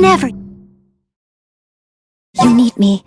Whenever you need me.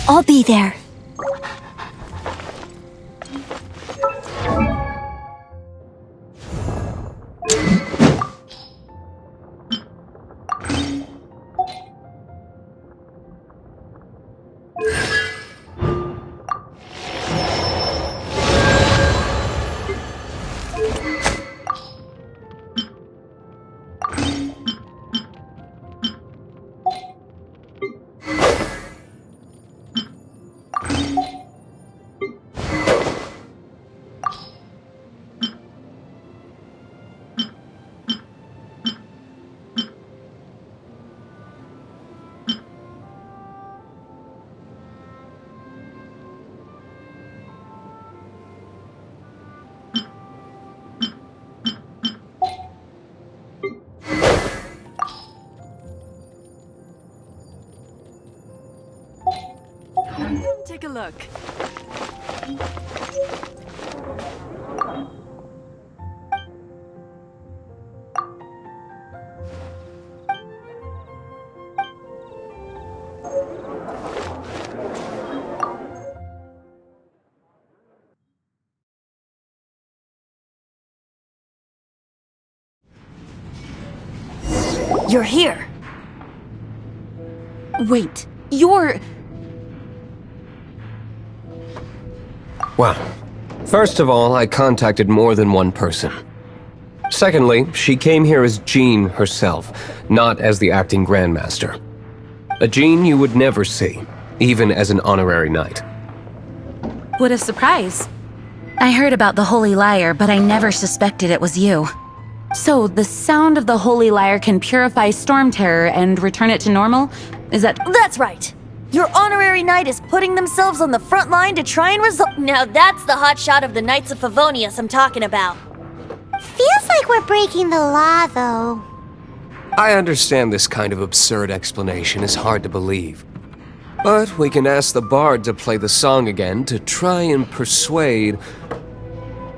I'll be there. Take a look. You're here. Wait, you're... Well, first of all, I contacted more than one person. Secondly, she came here as Jean herself, not as the acting Grandmaster. A Jean you would never see, even as an honorary knight. What a surprise. I heard about the Holy Lyre, but I never suspected it was you. So, the sound of the Holy Lyre can purify Storm Terror and return it to normal? Is that— That's right! Your honorary knight is putting themselves on the front line to try and resolve— Now that's the hot shot of the Knights of Favonius I'm talking about. Feels like we're breaking the law, though. I understand this kind of absurd explanation is hard to believe. But we can ask the bard to play the song again to try and persuade...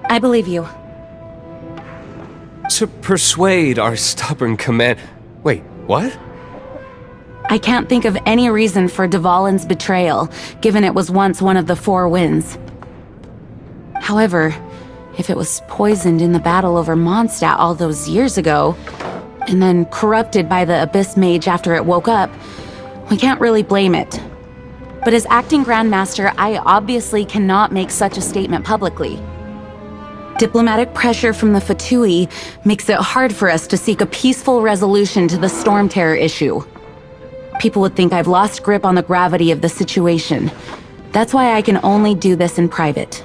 I believe you. To persuade our stubborn command... Wait, what? I can't think of any reason for Dvalin's betrayal, given it was once one of the Four Winds. However, if it was poisoned in the battle over Mondstadt all those years ago, and then corrupted by the Abyss Mage after it woke up, we can't really blame it. But as acting Grandmaster, I obviously cannot make such a statement publicly. Diplomatic pressure from the Fatui makes it hard for us to seek a peaceful resolution to the Storm Terror issue. People would think I've lost grip on the gravity of the situation. That's why I can only do this in private.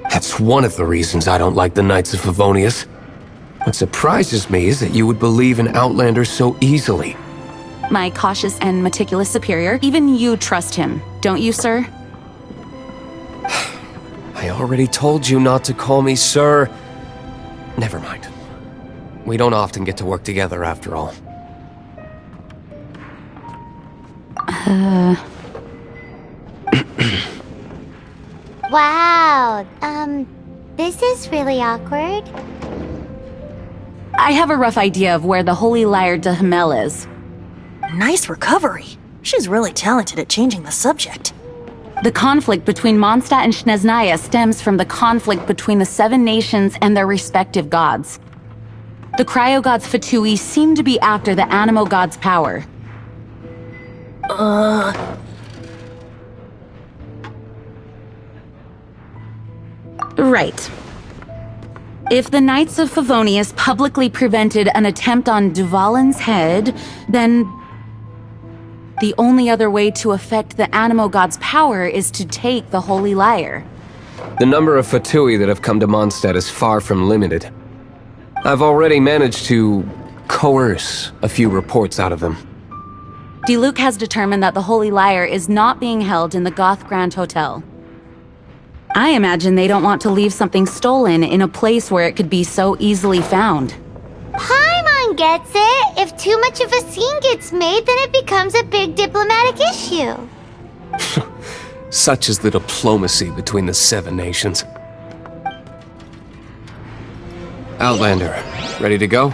That's one of the reasons I don't like the Knights of Favonius. What surprises me is that you would believe in Outlanders so easily. My cautious and meticulous superior, even you trust him, don't you, sir? I already told you not to call me sir. Never mind. We don't often get to work together after all. Wow, this is really awkward. I have a rough idea of where the Holy Lyre de Himmel is. Nice recovery. She's really talented at changing the subject. The conflict between Mondstadt and Snezhnaya stems from the conflict between the Seven Nations and their respective gods. The Cryo-Gods Fatui seem to be after the Animo God's power. Right. If the Knights of Favonius publicly prevented an attempt on Dvalin's head, then the only other way to affect the Animo God's power is to take the Holy Lyre. The number of Fatui that have come to Mondstadt is far from limited. I've already managed to coerce a few reports out of them. Diluc has determined that the Holy Lyre is not being held in the Goth Grand Hotel. I imagine they don't want to leave something stolen in a place where it could be so easily found. Paimon gets it. If too much of a scene gets made, then it becomes a big diplomatic issue. Such is the diplomacy between the 7 nations. Outlander, ready to go?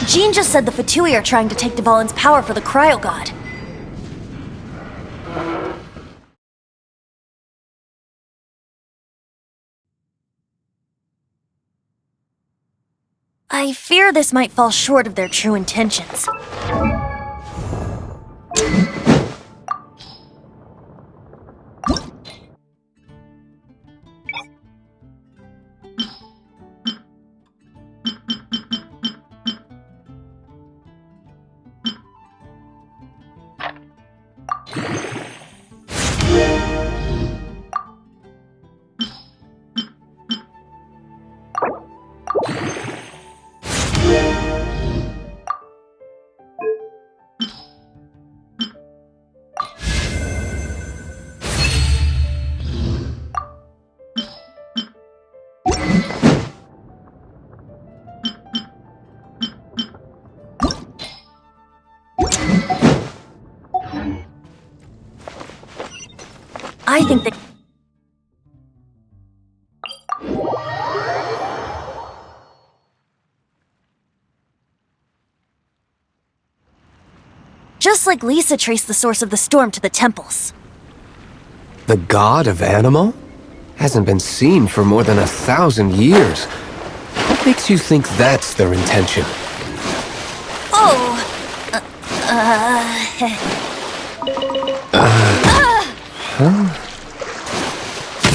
Jean just said the Fatui are trying to take Dvalin's power for the Cryo God. I fear this might fall short of their true intentions. I think they... Just like Lisa traced the source of the storm to the temples. The god of Animo? Hasn't been seen for more than 1,000 years. What makes you think that's their intention? Oh!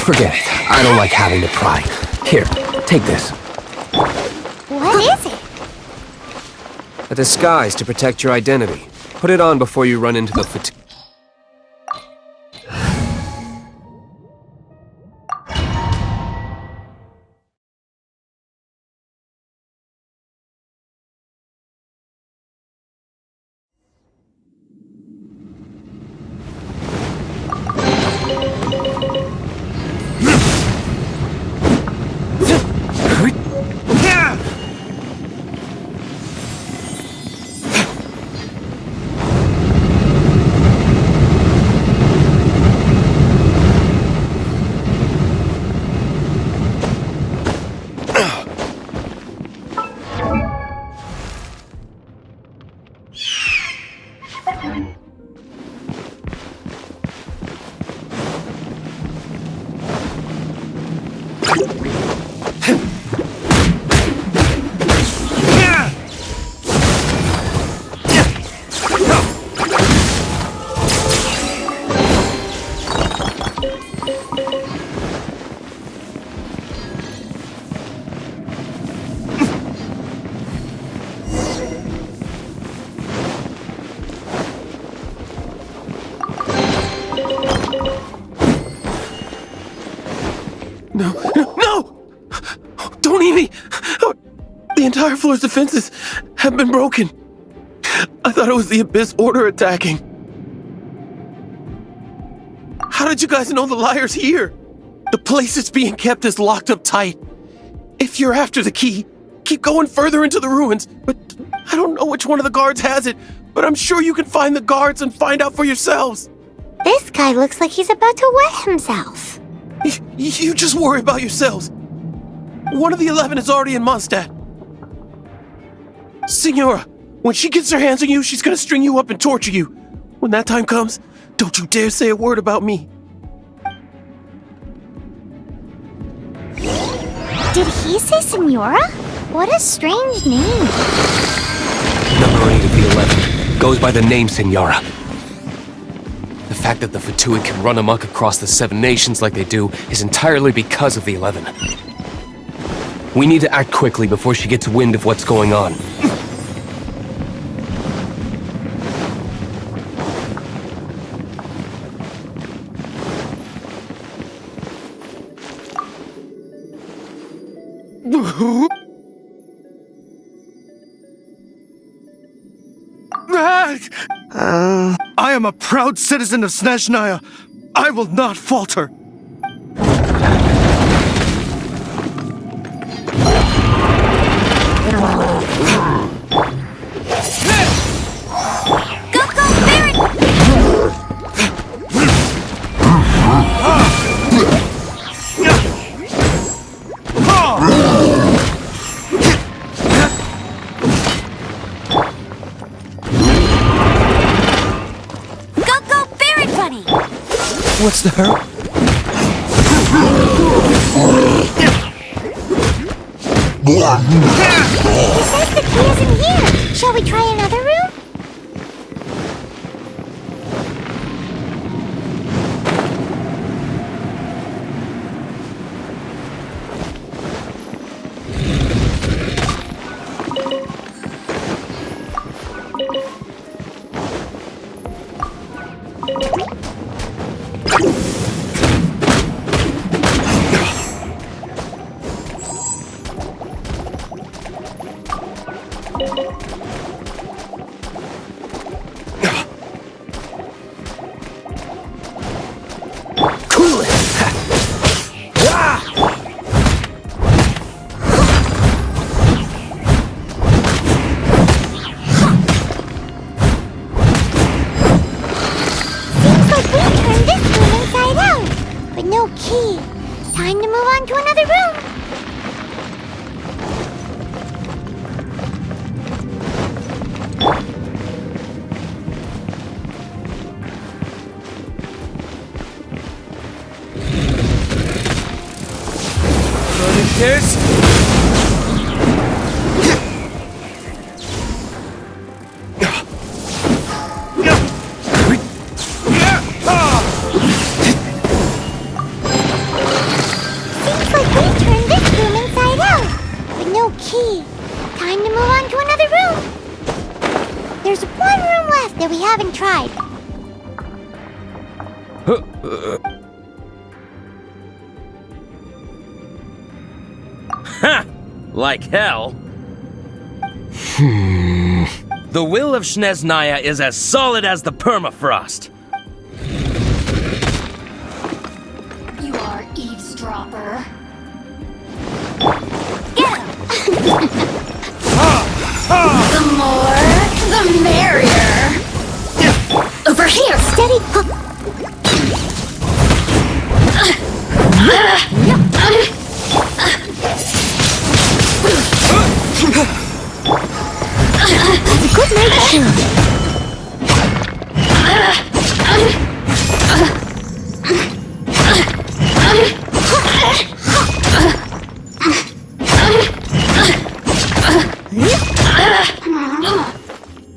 Forget it. I don't like having to pry. Here, take this. What is it? A disguise to protect your identity. Put it on before you run into the Fatui. No! Don't eat me! The entire floor's defenses have been broken. I thought it was the Abyss Order attacking. How did you guys know the Lyre's here? The place it's being kept is locked up tight. If you're after the key, keep going further into the ruins. But I don't know which one of the guards has it, but I'm sure you can find the guards and find out for yourselves. This guy looks like he's about to wet himself. You just worry about yourselves. One of the 11 is already in Mondstadt. Signora, when she gets her hands on you, she's gonna string you up and torture you. When that time comes, don't you dare say a word about me. Did he say Senora? What a strange name. Number 8 of the 11 goes by the name Signora. The fact that the Fatui can run amok across the 7 nations like they do is entirely because of the 11. We need to act quickly before she gets wind of what's going on. I am a proud citizen of Snezhnaya. I will not falter. What's the hurry? He says the key isn't here. Shall we try another room? Cool it! Seems like we turned this room inside out. But no key. Time to move on to another room. Seems like we turned this room inside out. But no key. Time to move on to another room. There's one room left that we haven't tried. Ha! Like hell. The will of Snezhnaya is as solid as the permafrost. You are eavesdropper. The more, the merrier. Over here. Steady. Have a good night, Shiro.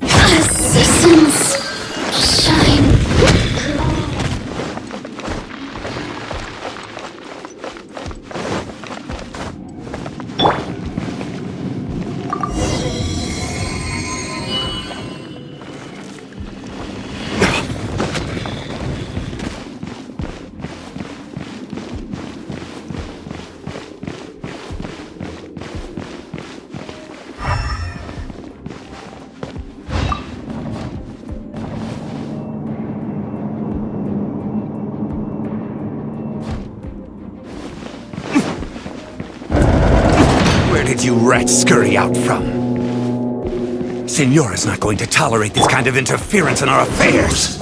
Assistance. Shine. Where did you rats scurry out from? Signora's not going to tolerate this kind of interference in our affairs.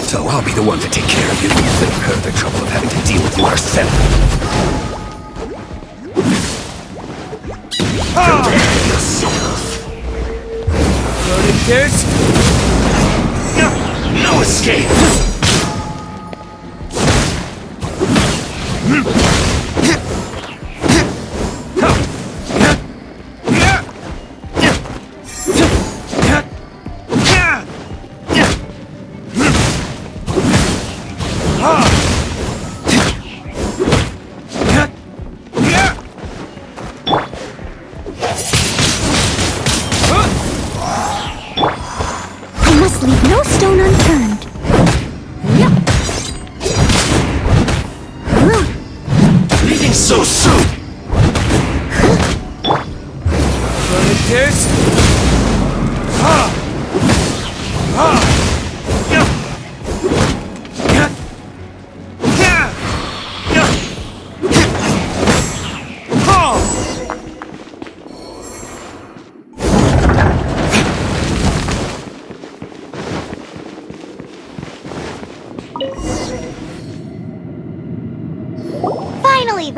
So I'll be the one to take care of you. Save her the trouble of having to deal with you herself. Prepare yourself. No escape! I must leave no stone unturned. Leaving so soon!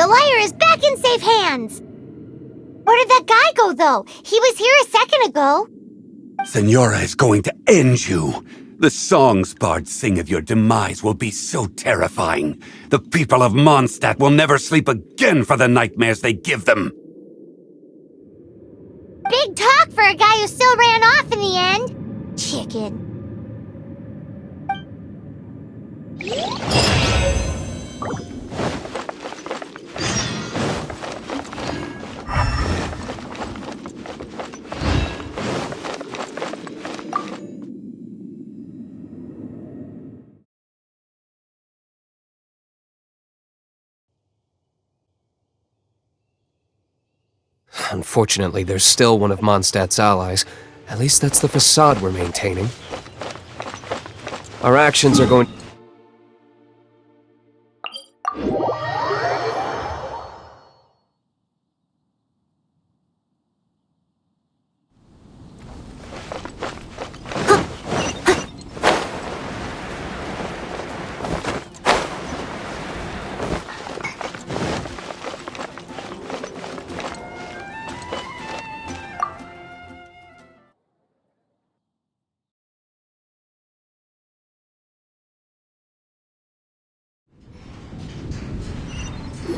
The lyre is back in safe hands! Where did that guy go, though? He was here a second ago. Senora is going to end you. The songs bards sing of your demise will be so terrifying. The people of Mondstadt will never sleep again for the nightmares they give them. Big talk for a guy who still ran off in the end. Chicken. Unfortunately, there's still one of Mondstadt's allies. At least that's the facade we're maintaining. Our actions are going...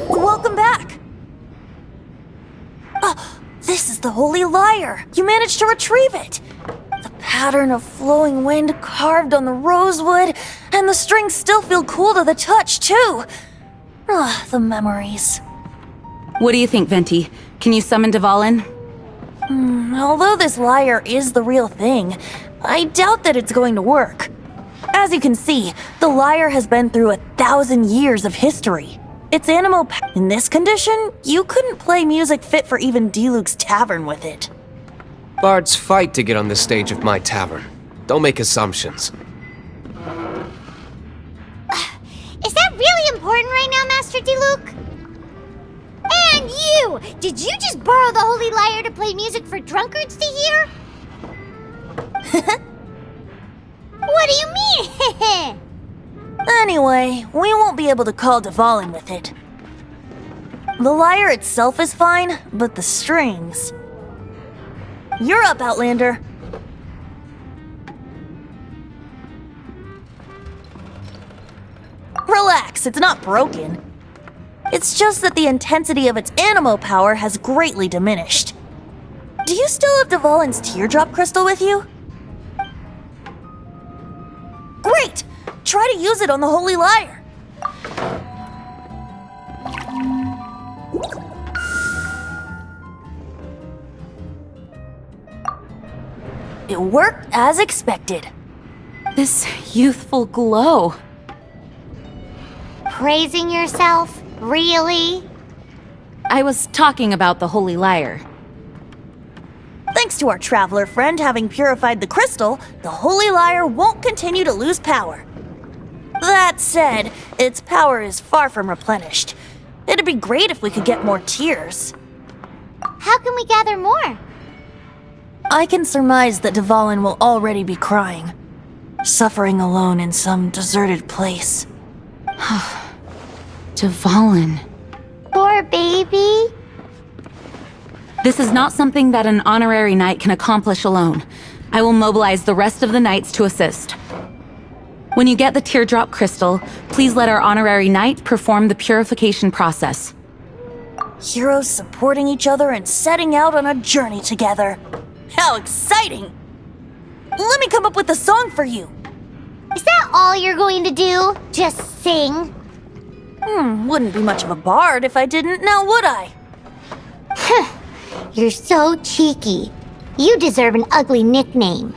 Welcome back! This is the Holy Lyre! You managed to retrieve it! The pattern of flowing wind carved on the rosewood, and the strings still feel cool to the touch, too! The memories. What do you think, Venti? Can you summon Dvalin? Although this lyre is the real thing, I doubt that it's going to work. As you can see, the lyre has been through 1,000 years of history. Its in this condition, you couldn't play music fit for even Diluc's tavern with it. Bards fight to get on the stage of my tavern. Don't make assumptions. Is that really important right now, Master Diluc? And you! Did you just borrow the Holy Lyre to play music for drunkards to hear? What do you mean? Anyway, we won't be able to call Dvalin with it. The lyre itself is fine, but the strings... You're up, Outlander. Relax, it's not broken. It's just that the intensity of its animo power has greatly diminished. Do you still have Dvalin's teardrop crystal with you? Great! Try to use it on the Holy Lyre. It worked as expected. This youthful glow. Praising yourself? Really? I was talking about the Holy Lyre. Thanks to our traveler friend having purified the crystal, the Holy Lyre won't continue to lose power. That said, its power is far from replenished. It'd be great if we could get more tears. How can we gather more? I can surmise that Dvalin will already be crying, suffering alone in some deserted place. Dvalin. Poor baby. This is not something that an honorary knight can accomplish alone. I will mobilize the rest of the knights to assist. When you get the teardrop crystal, please let our honorary knight perform the purification process. Heroes supporting each other and setting out on a journey together. How exciting! Let me come up with a song for you. Is that all you're going to do? Just sing? Wouldn't be much of a bard if I didn't, now would I? You're so cheeky. You deserve an ugly nickname.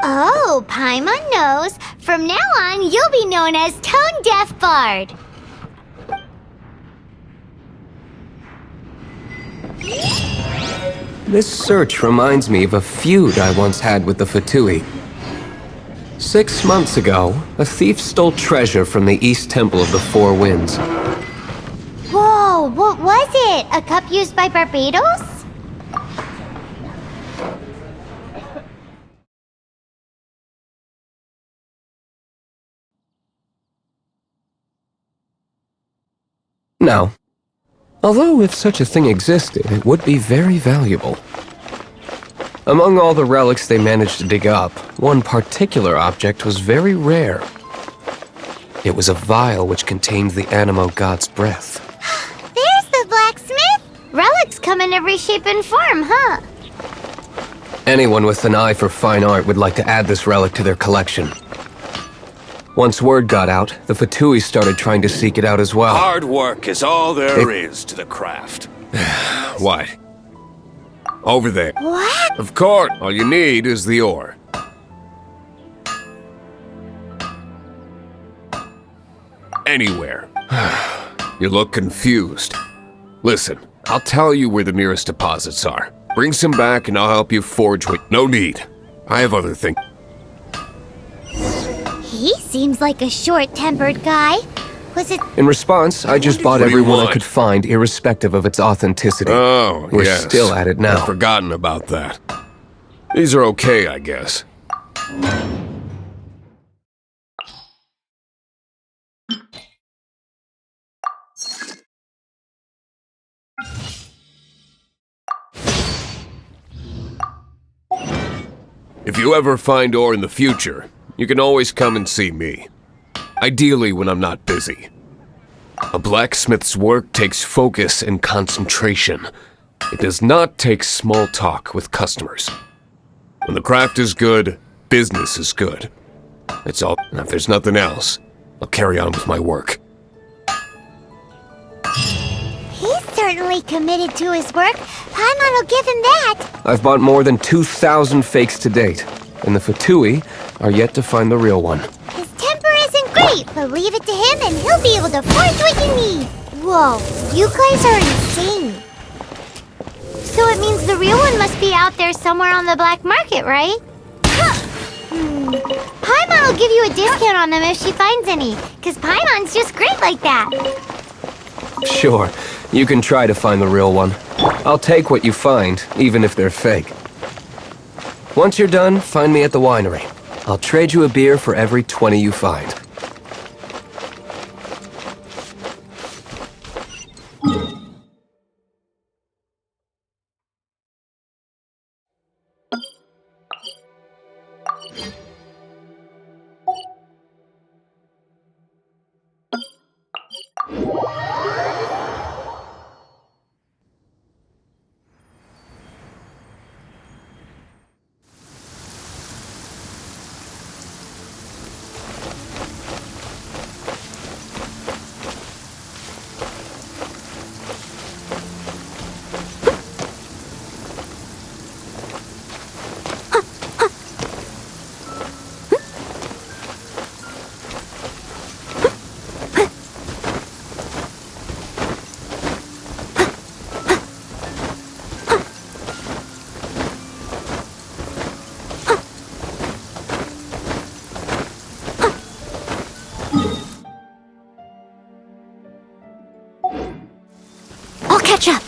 Oh, Paimon knows. From now on, you'll be known as Tone Deaf Bard. This search reminds me of a feud I once had with the Fatui. 6 months ago, a thief stole treasure from the East Temple of the Four Winds. Whoa, what was it? A cup used by Barbados? No, Although, if such a thing existed, it would be very valuable. Among all the relics they managed to dig up, one particular object was very rare. It was a vial which contained the Animo god's breath. There's the blacksmith! Relics come in every shape and form, huh? Anyone with an eye for fine art would like to add this relic to their collection. Once word got out, the Fatui started trying to seek it out as well. Hard work is all there is to the craft. What? Over there. What? Of course, all you need is the ore. Anywhere. You look confused. Listen, I'll tell you where the nearest deposits are. Bring some back and I'll help you forge what... No need. I have other things. He seems like a short-tempered guy. Was it... In response, I just bought What do you everyone I want? could find, irrespective of its authenticity. Oh, We're yes. still at it now. I've forgotten about that. These are okay, I guess. If you ever find ore in the future, you can always come and see me. Ideally when I'm not busy. A blacksmith's work takes focus and concentration. It does not take small talk with customers. When the craft is good, business is good. That's all. And if there's nothing else, I'll carry on with my work. He's certainly committed to his work. Paimon will give him that. I've bought more than 2,000 fakes to date, and the Fatui are yet to find the real one. His temper isn't great, but leave it to him and he'll be able to forge what you need. Whoa, you guys are insane. So it means the real one must be out there somewhere on the black market, right? Paimon will give you a discount on them if she finds any, because Paimon's just great like that. Sure, you can try to find the real one. I'll take what you find, even if they're fake. Once you're done, find me at the winery. I'll trade you a beer for every 20 you find. I'll catch up.